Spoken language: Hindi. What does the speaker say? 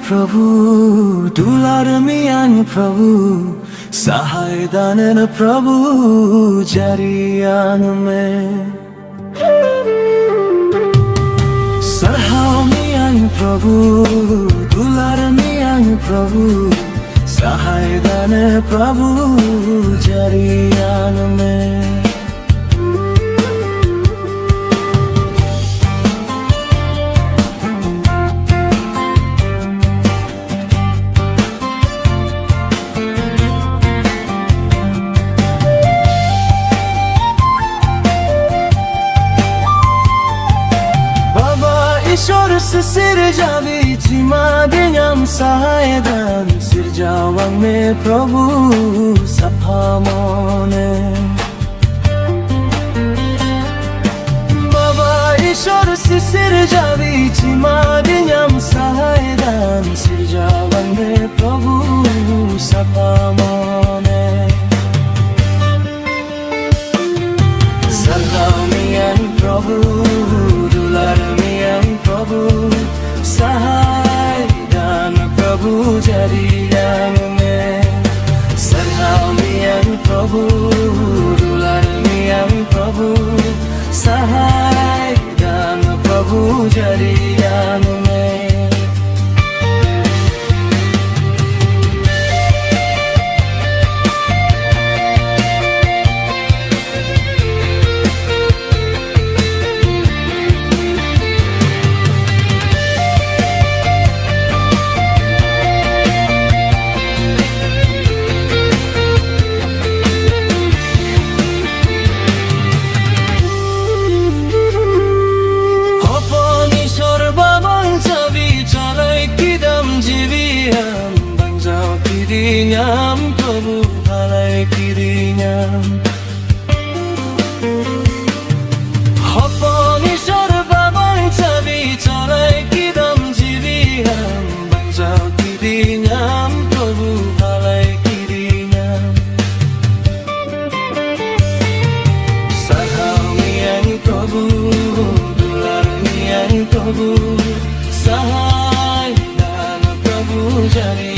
प्रभु दुलार मियान प्रभु सहाय दानन प्रभु जरियान में सरहाव मियान प्रभु दुलार मियान प्रभु सहाय दान प्रभु जरियान में ईश्वर से सिरजावी जिमा दिnyam sahayadan sirjawang me प्रभु सफामोने बाबा ईश्वर से सिरजावी जिमा दिnyam sahayadan sirjawang me प्रभु सफामोने सरहाव मियान प्रभु दुलार प्रभु सहाय दान प्रभु जरियान में सरहाव मियान प्रभु दुलार मियान प्रभु सहाय दान प्रभु जरियान में Kirinyam Prabhu halai kirinyam Hoponi sorba bangsabi chalai kidam jiviyam Bangsau kirinyam Prabhu halai kirinyam Sarhaw miyan Prabhu dular miyan Prabhu Sahay dan Prabhu jari